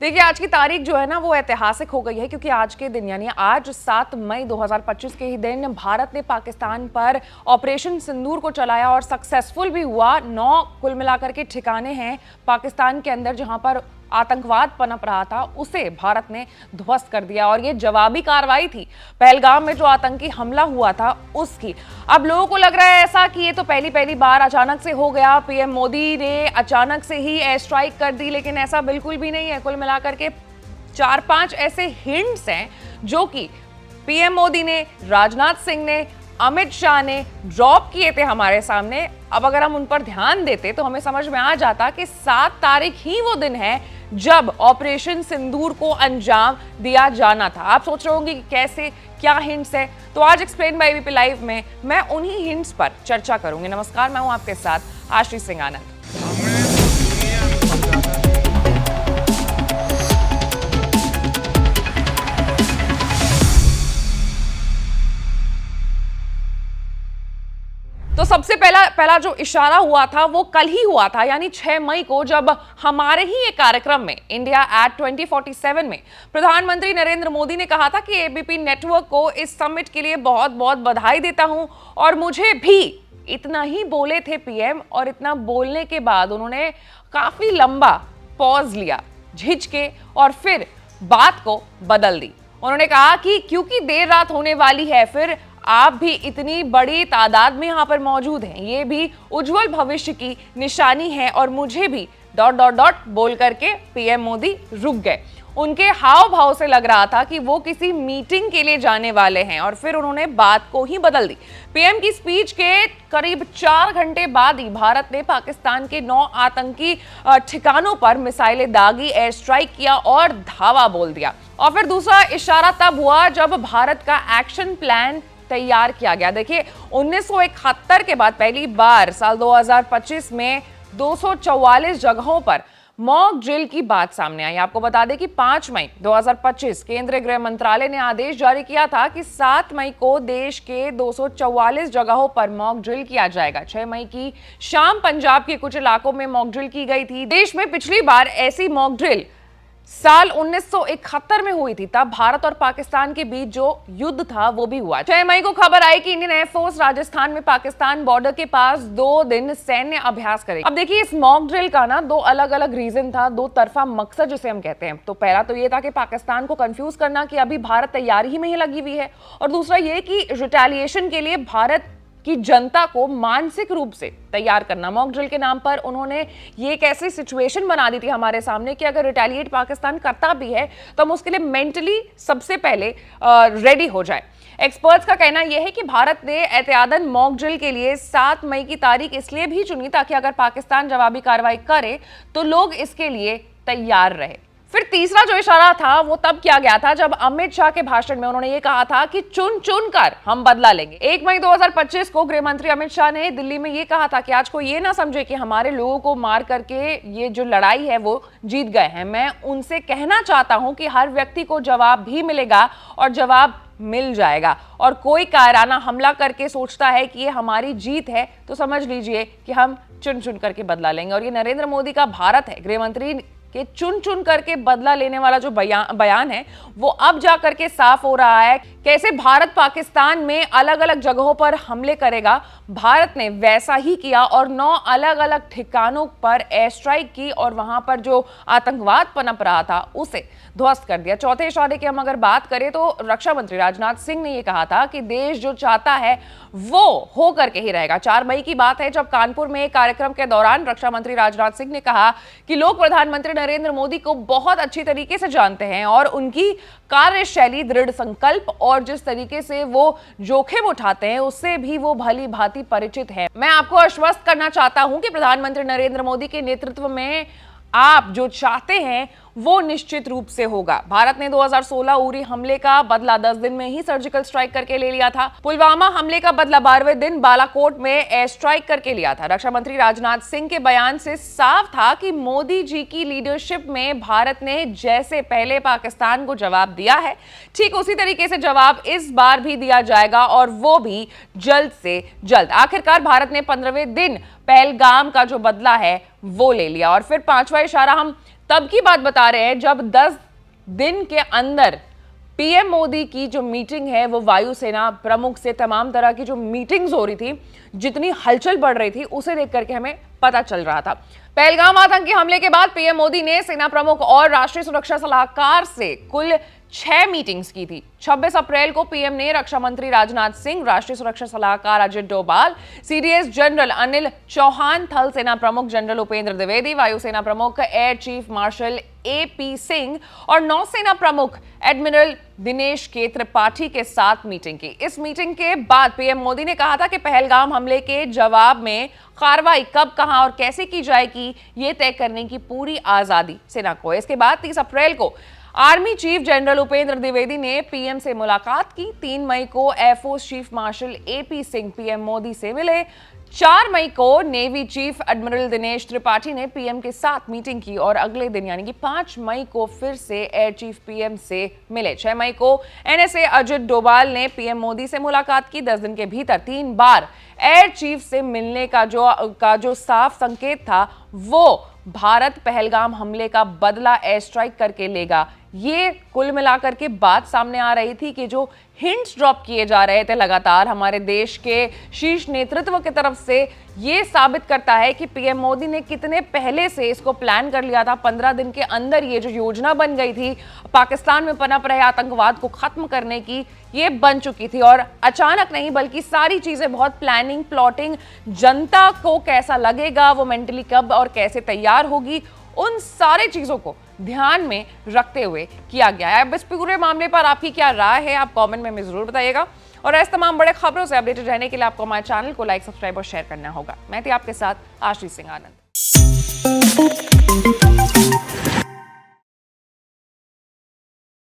देखिए, आज की तारीख जो है ना वो ऐतिहासिक हो गई है, क्योंकि आज के दिन यानी आज 7 मई 2025 के ही दिन भारत ने पाकिस्तान पर ऑपरेशन सिंदूर को चलाया और सक्सेसफुल भी हुआ। 9 कुल मिलाकर के ठिकाने हैं पाकिस्तान के अंदर जहां पर आतंकवाद पनप रहा था, उसे भारत ने ध्वस्त कर दिया और ये जवाबी कार्रवाई थी पहलगाम में जो आतंकी हमला हुआ था उसकी। अब लोगों को लग रहा है ऐसा कि ये तो पहली बार अचानक से हो गया, पीएम मोदी ने अचानक से ही एयर स्ट्राइक कर दी, लेकिन ऐसा बिल्कुल भी नहीं है। कुल मिलाकर के 4-5 ऐसे हिंट्स हैं जो कि पीएम मोदी ने, राजनाथ सिंह ने, अमित शाह ने ड्रॉप किए थे हमारे सामने। अब अगर हम उन पर ध्यान देते तो हमें समझ में आ जाता कि 7 तारीख ही वो दिन है जब ऑपरेशन सिंदूर को अंजाम दिया जाना था। आप सोच रहे होंगे कि कैसे, क्या हिंट्स है, तो आज एक्सप्लेन बाय एबीपी लाइव में मैं उन्हीं हिंट्स पर चर्चा करूंगी। नमस्कार, मैं हूं आपके साथ आश्री सिंह आनंद। तो सबसे पहला जो इशारा हुआ था वो कल ही हुआ था, यानी 6 मई को, जब हमारे ही एक कार्यक्रम में इंडिया एट 2047 में प्रधानमंत्री नरेंद्र मोदी ने कहा था कि एबीपी नेटवर्क को इस समिट के लिए बहुत बहुत बधाई देता हूं। और मुझे भी, इतना ही बोले थे पीएम, और इतना बोलने के बाद उन्होंने काफी लंबा पॉज लिया, झिझके, और फिर बात को बदल दी। उन्होंने कहा कि क्योंकि देर रात होने वाली है, फिर आप भी इतनी बड़ी तादाद में यहां पर मौजूद हैं, ये भी उज्जवल भविष्य की निशानी है, और मुझे भी ... बोल करके पीएम मोदी रुक गए। उनके हाव भाव से लग रहा था कि वो किसी मीटिंग के लिए जाने वाले हैं, और फिर उन्होंने बात को ही बदल दी। पीएम की स्पीच के करीब 4 घंटे बाद ही भारत ने पाकिस्तान के 9 आतंकी ठिकानों पर मिसाइलें दागी, एयर स्ट्राइक किया और धावा बोल दिया। और फिर दूसरा इशारा तब हुआ जब भारत का एक्शन प्लान तैयार किया गया। देखिए, 1971 के बाद पहली बार साल 2025 में 244 जगहों पर मॉक ड्रिल की बात सामने आई। आपको बता दें कि 5 मई 2025 केंद्रीय गृह मंत्रालय ने आदेश जारी किया था कि 7 मई को देश के 244 जगहों पर मॉक ड्रिल किया जाएगा। 6 मई की शाम पंजाब के कुछ इलाकों में मॉक ड्रिल की गई थी। देश में पिछली बार ऐसी मॉक ड्रिल साल 1971 में हुई थी। तब भारत और पाकिस्तान के बीच जो युद्ध था वो भी हुआ। 6 मई को खबर आई कि इंडियन एयरफोर्स राजस्थान में पाकिस्तान बॉर्डर के पास 2 दिन सैन्य अभ्यास करेगी। अब देखिए, इस मॉक ड्रिल का ना 2 अलग-अलग रीजन था, 2 तरफा मकसद जिसे हम कहते हैं। तो पहला तो ये था कि पाकिस्तान को कंफ्यूज करना कि अभी भारत तैयारी ही में ही लगी हुई है, और दूसरा ये कि रिटेलिएशन के लिए भारत की जनता को मानसिक रूप से तैयार करना। मॉक ड्रिल के नाम पर उन्होंने ये एक ऐसी सिचुएशन बना दी थी हमारे सामने कि अगर रिटेलिएट पाकिस्तान करता भी है तो हम उसके लिए मेंटली सबसे पहले रेडी हो जाए। एक्सपर्ट्स का कहना यह है कि भारत ने एहतियातन मॉक ड्रिल के लिए 7 मई की तारीख इसलिए भी चुनी ताकि अगर पाकिस्तान जवाबी कार्रवाई करे तो लोग इसके लिए तैयार रहे। फिर तीसरा जो इशारा था वो तब किया गया था जब अमित शाह के भाषण में उन्होंने ये कहा था कि चुन चुन कर हम बदला लेंगे। 1 मई 2025 को गृह मंत्री अमित शाह ने दिल्ली में ये कहा था कि आज को ये ना समझे कि हमारे लोगों को मार करके ये जो लड़ाई है वो जीत गए हैं। मैं उनसे कहना चाहता हूं कि हर व्यक्ति को जवाब भी मिलेगा और जवाब मिल जाएगा, और कोई कायराना हमला करके सोचता है कि ये हमारी जीत है तो समझ लीजिए कि हम चुन चुन करके बदला लेंगे। और ये नरेंद्र मोदी का भारत है। गृह मंत्री कि चुन चुन करके बदला लेने वाला जो बयान है वो अब जा करके साफ हो रहा है। कैसे भारत पाकिस्तान में अलग अलग जगहों पर हमले करेगा, भारत ने वैसा ही किया और 9 अलग अलग ठिकानों पर एयर स्ट्राइक की और वहां पर जो आतंकवाद पनप रहा था उसे ध्वस्त कर दिया। चौथे इशारे की हम अगर बात करें तो रक्षा मंत्री राजनाथ सिंह ने यह कहा था कि देश जो चाहता है वो हो करके ही रहेगा। 4 मई की बात है जब कानपुर में एक कार्यक्रम के दौरान रक्षा मंत्री राजनाथ सिंह ने कहा कि लोग प्रधानमंत्री नरेंद्र मोदी को बहुत अच्छी तरीके से जानते हैं और उनकी कार्यशैली, दृढ़ संकल्प और जिस तरीके से वो जोखिम उठाते हैं उससे भी वो भली भांति परिचित है। मैं आपको आश्वस्त करना चाहता हूं कि प्रधानमंत्री नरेंद्र मोदी के नेतृत्व में आप जो चाहते हैं वो निश्चित रूप से होगा। भारत ने 2016 उरी हमले का बदला 10 दिन में ही सर्जिकल स्ट्राइक करके ले लिया था। पुलवामा हमले का बदला 12वें दिन बालाकोट में एयर स्ट्राइक करके लिया था। रक्षा मंत्री राजनाथ सिंह के बयान से साफ था कि मोदी जी की लीडरशिप में भारत ने जैसे पहले पाकिस्तान को जवाब दिया है, ठीक उसी तरीके से जवाब इस बार भी दिया जाएगा, और वो भी जल्द से जल्द। आखिरकार भारत ने 15वें दिन पहलगाम का जो बदला है वो ले लिया। और फिर 5वां इशारा हम तब की बात बता रहे हैं जब 10 दिन के अंदर पीएम मोदी की जो मीटिंग है वो वायुसेना प्रमुख से तमाम तरह की जो मीटिंग्स हो रही थी, जितनी हलचल बढ़ रही थी, उसे देख करके हमें पता चल रहा था। पहलगाम आतंकी हमले के बाद पीएम मोदी ने सेना प्रमुख और राष्ट्रीय सुरक्षा सलाहकार से कुल 6 मीटिंग्स की थी। 26 अप्रैल को पीएम ने रक्षा मंत्री राजनाथ सिंह, राष्ट्रीय सुरक्षा सलाहकार अजित डोभाल, सीडीएस जनरल अनिल चौहान, थल सेना प्रमुख जनरल उपेंद्र द्विवेदी, वायुसेना प्रमुख air chief marshal AP Singh और नौसेना प्रमुख एडमिरल दिनेश के त्रिपाठी के साथ मीटिंग की। इस मीटिंग के बाद पीएम मोदी ने कहा था कि पहलगाम हमले के जवाब में कार्रवाई कब, कहां और कैसे की जाएगी, ये तय करने की पूरी आजादी सेना को है। इसके बाद 30 अप्रैल को army chief general Upendra Dwivedi ने पीएम से मुलाकात की। 3 मई को air force chief marshal AP Singh PM Modi से मिले। 4 मई को navy chief admiral Dinesh Tripathi ने पीएम के साथ मीटिंग की और अगले दिन यानी कि 5 मई को फिर से एयर चीफ पीएम से मिले। 6 मई को एनएसए अजित डोभाल ने पीएम मोदी से मुलाकात की। 10 दिन के भीतर 3 बार एयर चीफ से मिलने का जो साफ संकेत था वो भारत पहलगाम हमले का बदला एयर स्ट्राइक करके लेगा। ये कुल मिलाकर के बात सामने आ रही थी कि जो हिंट्स ड्रॉप किए जा रहे थे लगातार हमारे देश के शीर्ष नेतृत्व की तरफ से, ये साबित करता है कि पीएम मोदी ने कितने पहले से इसको प्लान कर लिया था। 15 दिन के अंदर ये जो योजना बन गई थी पाकिस्तान में पनप रहे आतंकवाद को खत्म करने की, ये बन चुकी थी। और अचानक नहीं बल्कि सारी चीजें बहुत प्लानिंग, प्लॉटिंग, जनता को कैसा लगेगा, वो मेंटली कब और कैसे तैयार होगी, उन सारे चीजों को ध्यान में रखते हुए किया गया है। अब इस पूरे मामले पर आपकी क्या राय है, आप कमेंट में जरूर बताइएगा। और ऐसे तमाम बड़े खबरों से अपडेटेड रहने के लिए आपको हमारे चैनल को लाइक, सब्सक्राइब और शेयर करना होगा। मैं थी आपके साथ आशीष सिंह आनंद।